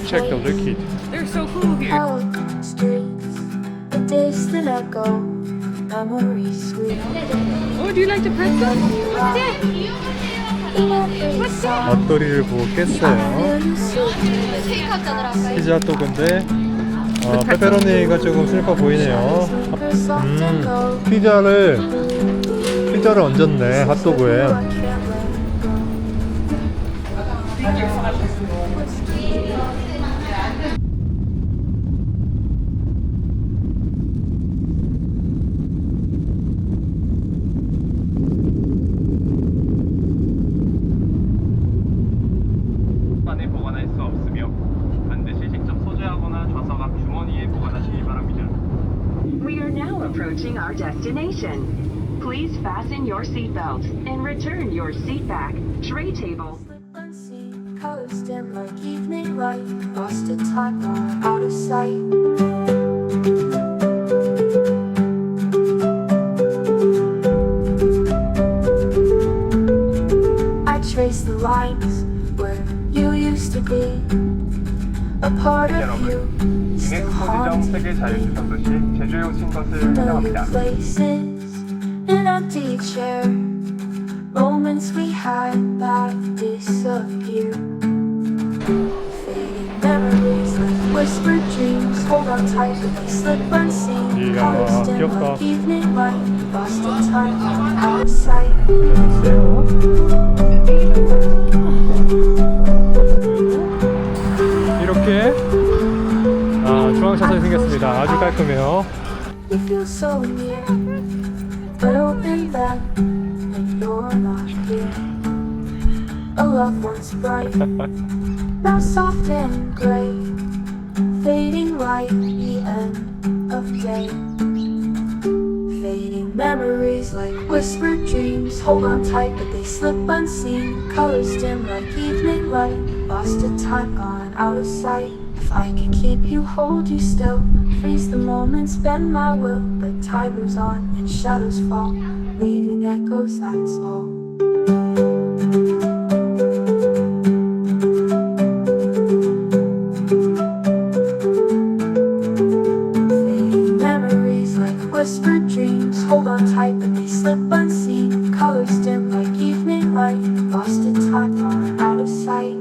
check the liquid. They're so cool here. Streets, a distant echo, memories sweet. Oh, do you like the pretzel? 맛돌이를 보고 깼어요. 피자 또근데 페페로니가 조금 슬퍼 보이네요. 피자를 얹었네 핫도그에. 안에 보관할 수 없으며 반드시 직접 소지하거나 좌석앞 주머니에 보관하시기 바랍니다. We are now approaching our destination. Please fasten your seatbelt and return your seat back. Tray table. Unseen, colors dim like evening light, lost in time, out of sight. I trace the lines where you used to be. A part of you still 유네스코 지정 haunts 세계 자유주선 도시 제주에 오신 것을 familiar 환영합니다. places, an empty chair, moments we had that disappear. Fading memories like whispered dreams, hold on tight but they slip unseen. 이야, Colors dim 귀엽다. like evening light, lost in time, out of sight. 이렇게 중앙차선이 생겼습니다. 아주 깔끔해요. You feel so near, but open them and you're not here. A love once bright, now soft and gray, fading like the end of day. Fading memories like whispered dreams, hold on tight but they slip unseen. Colors dim like evening light, lost in time, gone out of sight. If I can keep you, hold you still, freeze the moments, bend my will. The tide moves on and shadows fall, leaving echoes, that's all. Fading memories like whispered dreams, hold on tight but they slip unseen. Colors dim like evening light, lost in time, gone out of sight.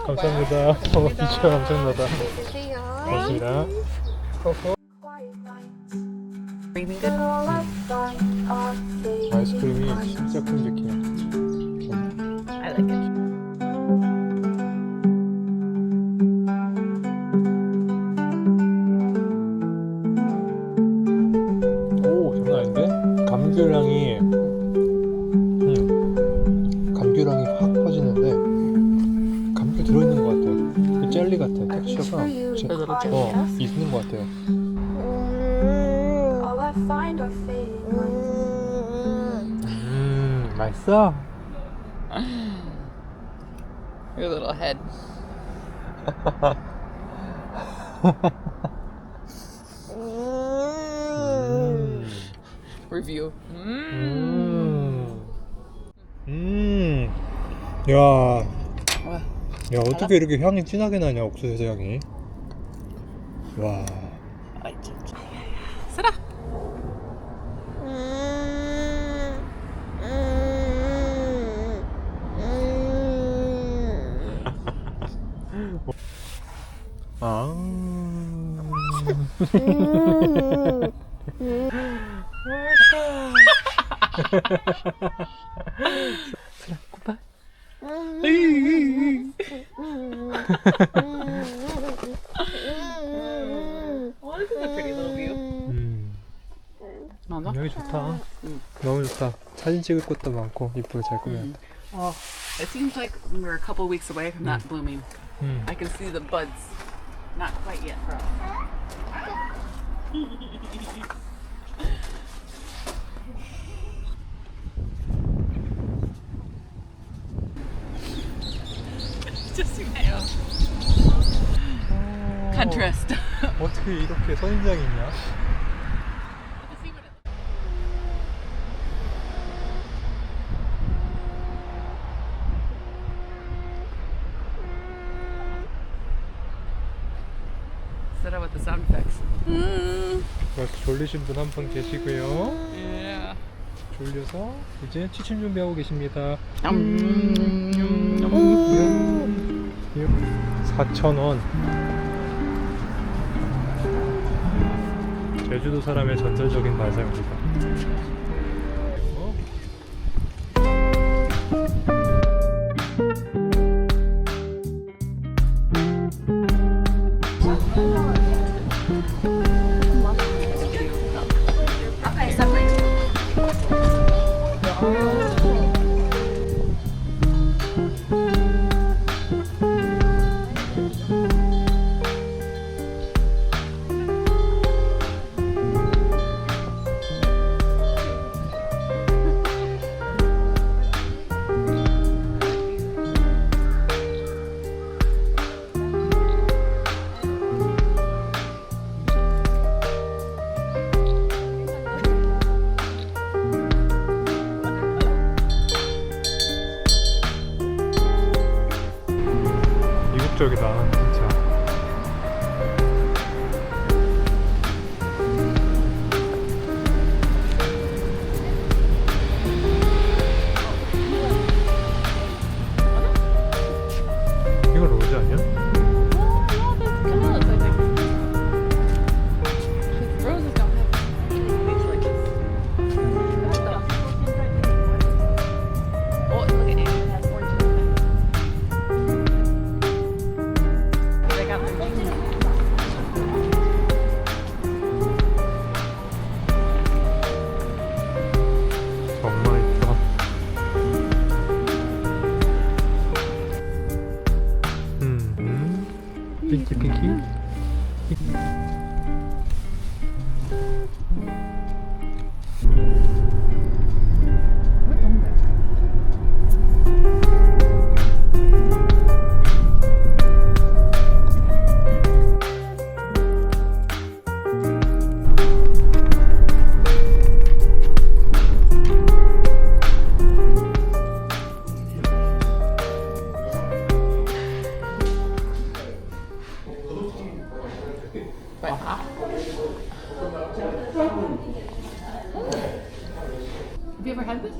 감사합니다. 비주얼 엄청나다. 고맙습니다. 아이스크림이 진짜 큼직해요. I like it. 오, 장난 아닌데? 감귤향이 확 퍼지는데 감귤 들어있는 것 같아요. 그 젤리 같아. 텍스처가 있는 것 같아요. All I find are fading lights. 맛있어? Your little head. Review. 야, 어떻게 이렇게 향이 진하게 나냐, 옥수수 향이. 와. 쓰라. 고파? Oh, this is a pretty little view. 여기 좋다. 너무 좋다. 사진 찍을 것도 많고 이쁘게 잘 꾸몄다. Well, it seems like we're a couple weeks away from that blooming. I can see the buds. Not quite yet for us. Just, you know, contrast. 어떻게 이렇게 선인장이 있냐? Set up with the sound effects. 벌써 졸리신 분 한 분 계시고요. Yeah. 졸려서 이제 취침 준비하고 계십니다. 4,000원. 제주도 사람의 전설적인 발사입니다. 이국적이다 진짜. 이건 로즈 아니야? Roses don't have leaves like this. Oh, look at it. It has orange in it. They got their 정말 이쁘다. 핑키 핑키. Have you ever had this?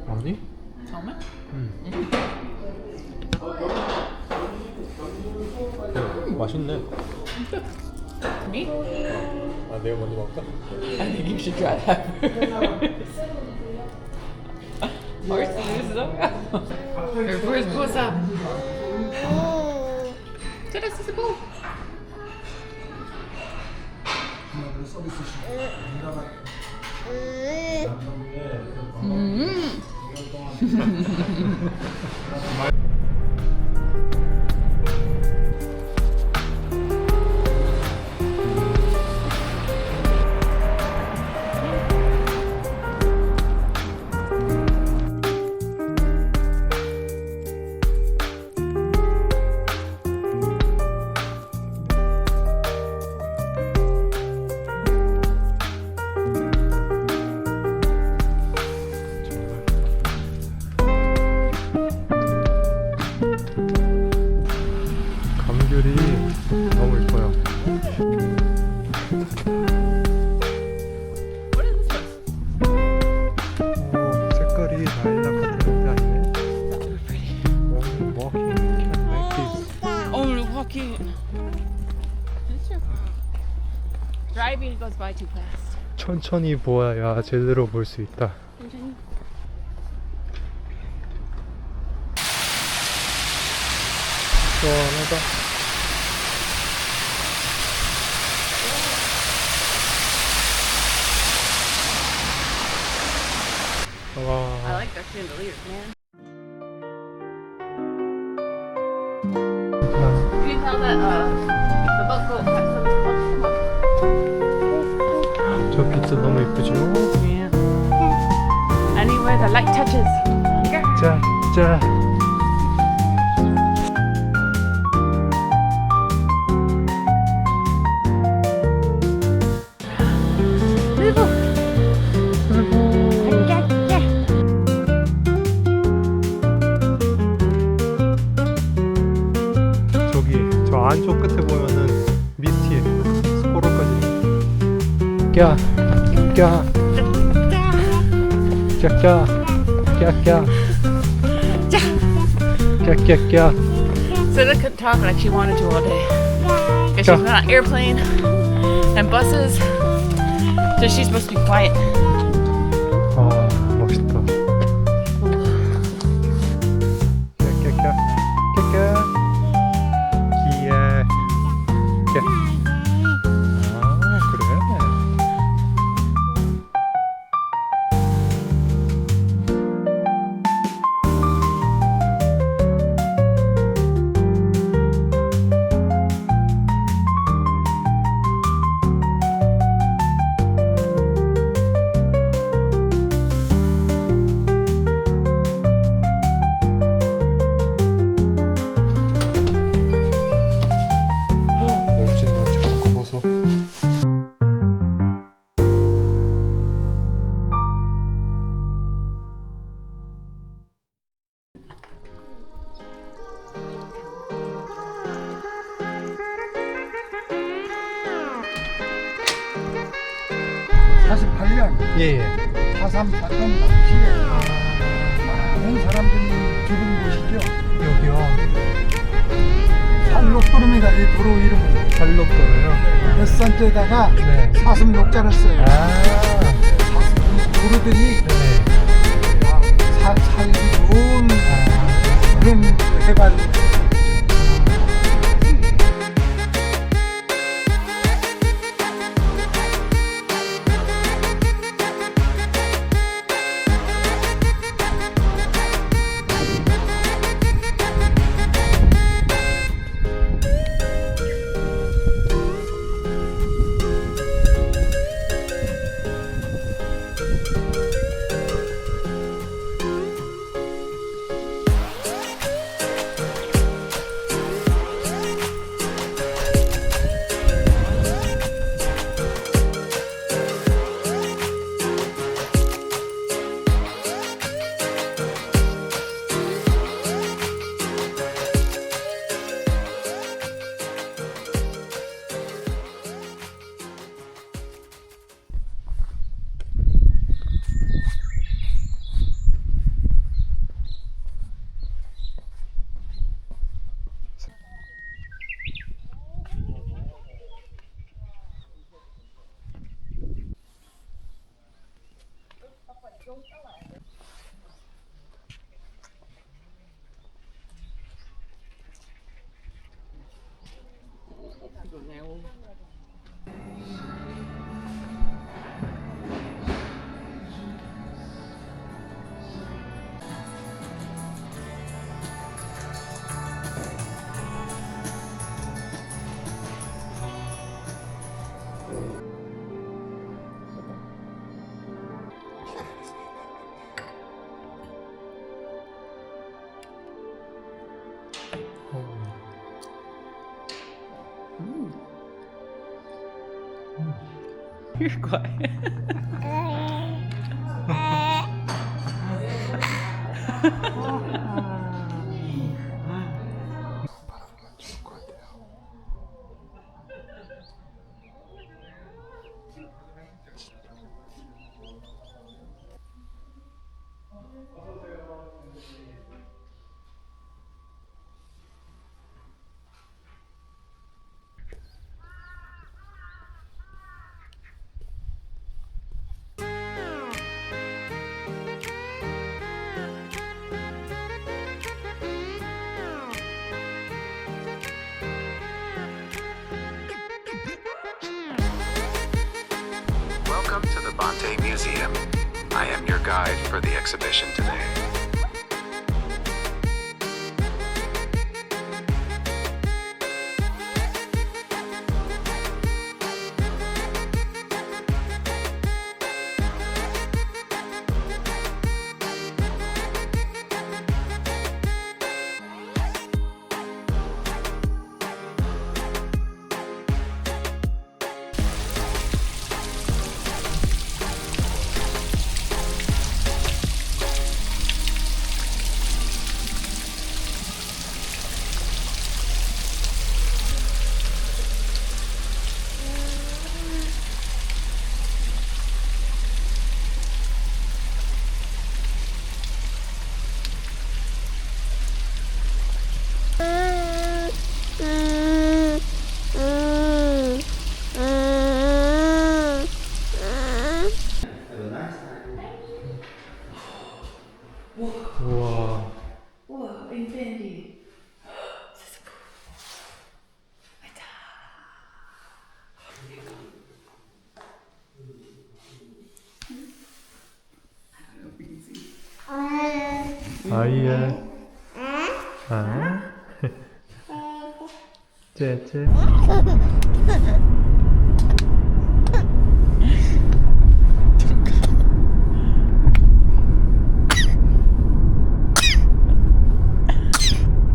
아니? Salmon? 맛있네. Me? 아 내가 먼저 먹을까? I think you should try that. Horses. Where's Bosa? Tira esse bom. 감귤이 너무 이뻐요. What is this one? 색깔이 라일락 같은데 아니네. Super pretty. Walking can make this. Oh, walking. Driving goes by too fast. 천천히 보아야 제대로 볼 수 있다. 시원하다. I 와, like their chandeliers, man. You can tell that the boat goat has some. 저 빛도 너무 이쁘죠? Yeah. Anywhere the light touches. 자, 자. 안쪽 끝에 보면은 미스티 스코로까지. 꺄, 꺄, 꺄, 꺄, 꺄, 꺄, 꺄. Zeta couldn't talk like she wanted to all day. Because she's been on airplane and buses. So she's supposed to be quiet. 아, 멋있다. 꺄, 꺄, 기에, 꺄. 아, 그래. 예, 예. 4.3 사건 당시에 많은 사람들이 죽은 곳이죠. 여기요. 팔록도로입니다. 이 도로 이름은. 팔록도로요? 햇산째에다가 네. 사슴 녹자를 써요. 도로들이 네. 살기 좋은 그런 해발. You're quiet. Welcome to the Bante Museum. I am your guide for the exhibition today. infinity. 아이야. 아. 쟤.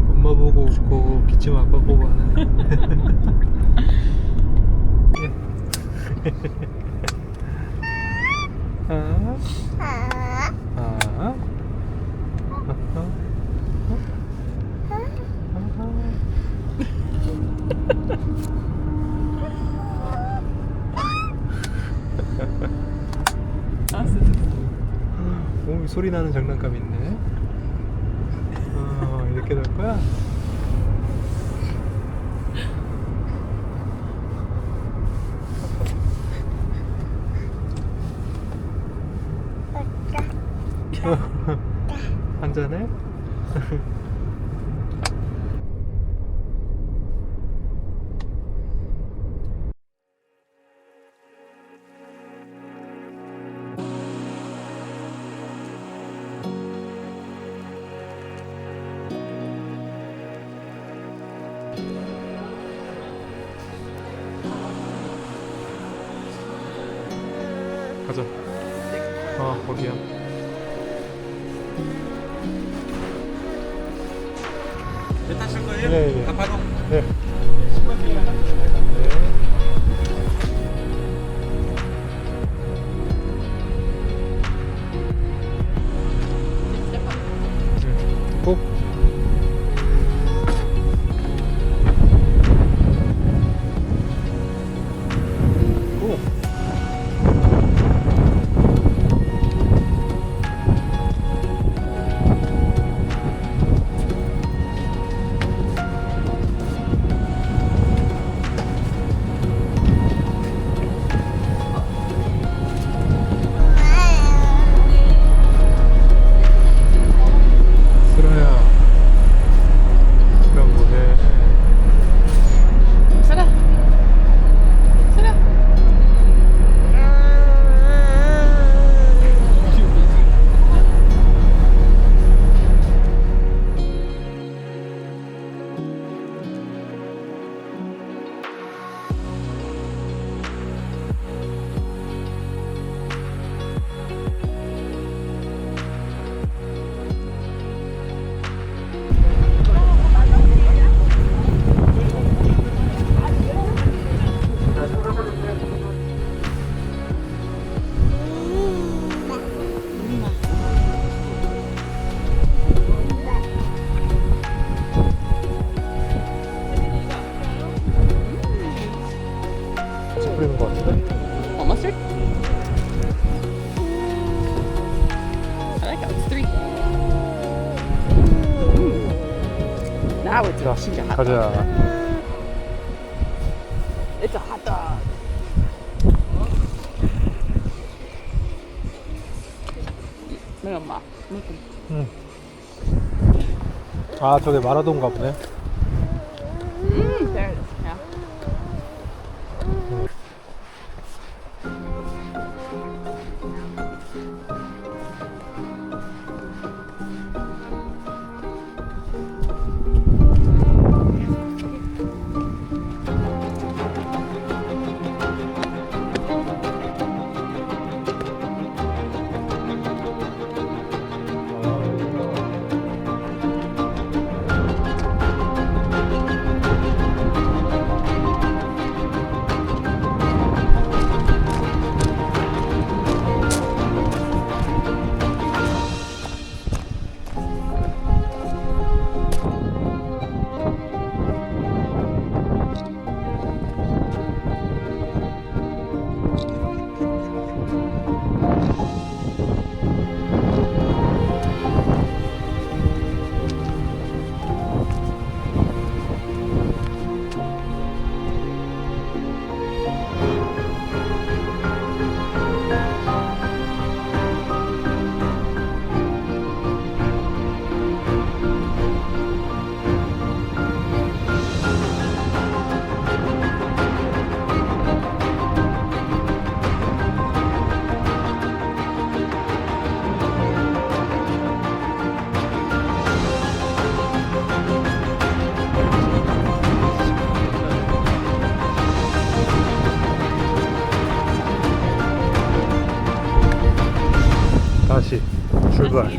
엄마 보고 웃고 기침 아빠 보고 하네. 오, 소리 나는 장난감 있네. 이렇게 될 거야? 한잔해? 가자. 거기야. 배 타실 거예요? 네. 다 바로 네. 신발이랑 같이 꼭. 뿌리는 것 같은데? Mustard? I like that. It's 3. Now it's a 진짜 hot dog. 가자. It's a hot dog. 엄마. 아, 저게 마라도인가 보네. There it is. Yeah. 출발.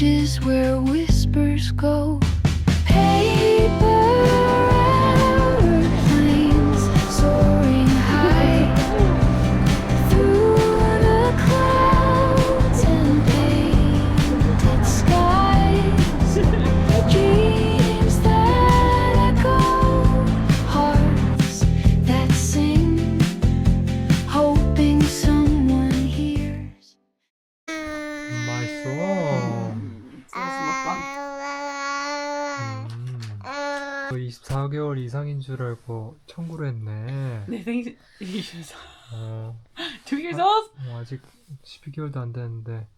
bridges where whispers go. Paper airplanes soaring high through the clouds and painted skies. Dreams that echo, hearts that sing, hoping someone hears. 맛있어. 너 24개월 이상인 줄 알고 청구를 했네. They think he's 어, 2 years old? 아직 12개월도 안 됐는데.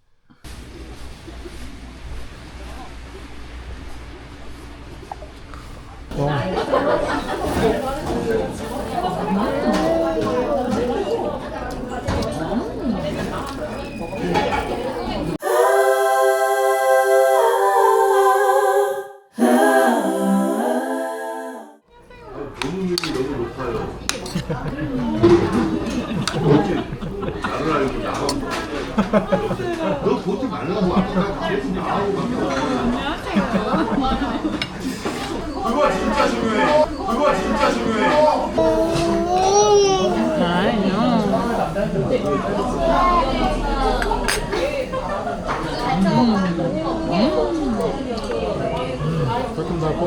I know. 조금 달고.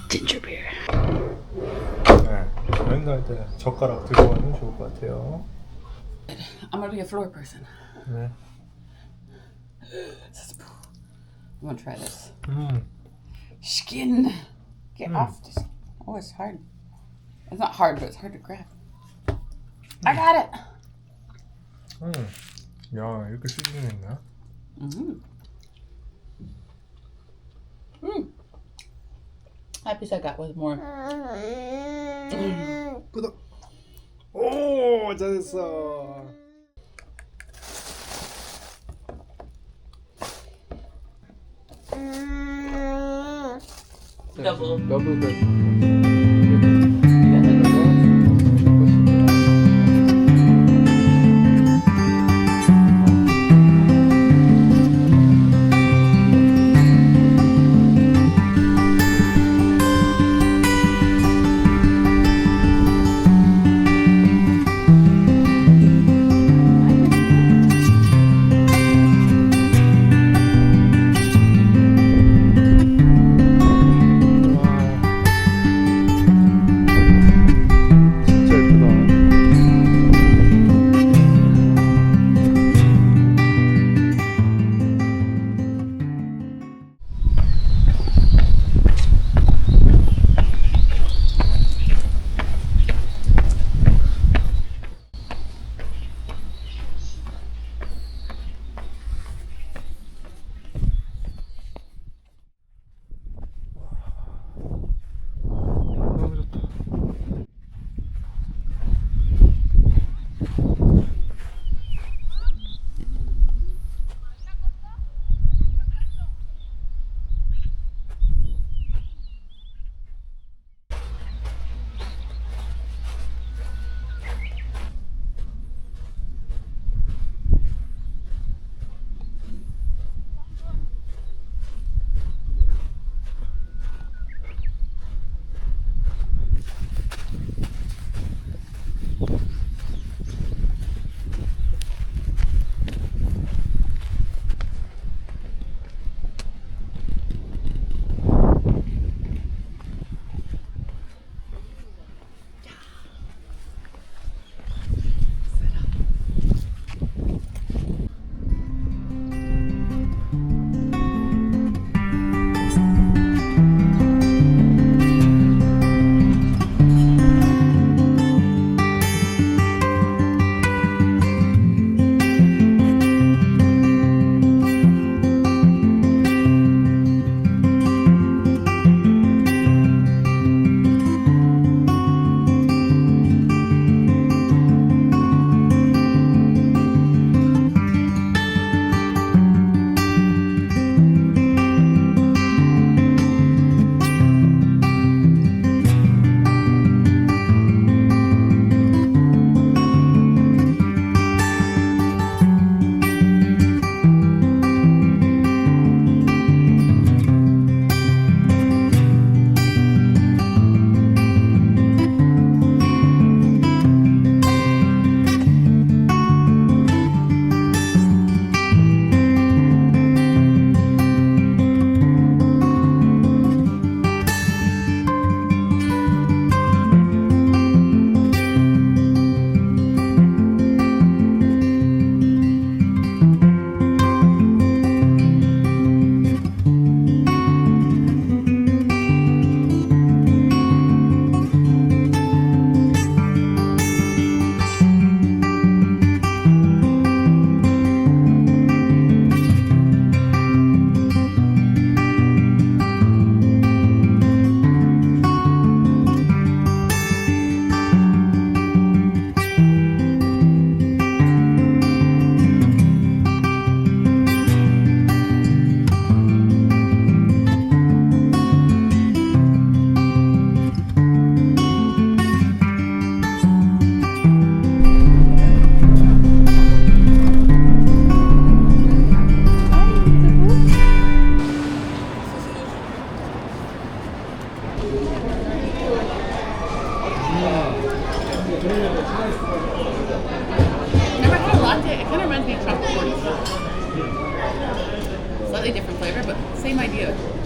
Ginger beer. 네, 여행 갈 때 젓가락 들고 가면 좋을 것 같아요. I'm gonna be a floor person. 네. I'm gonna try this. 음, Skin. Get off this. Oh, it's hard. It's not hard, but it's hard to grab. I got it. 야, 이렇게 시즈닝 했나? That piece I got was more. 구독. 오, 잘했어. Double. 더블 그.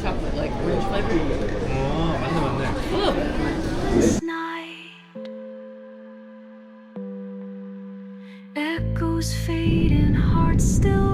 chocolate, like orange flavor. 맞네 맞네. A little bit. This night, echoes fade and hearts still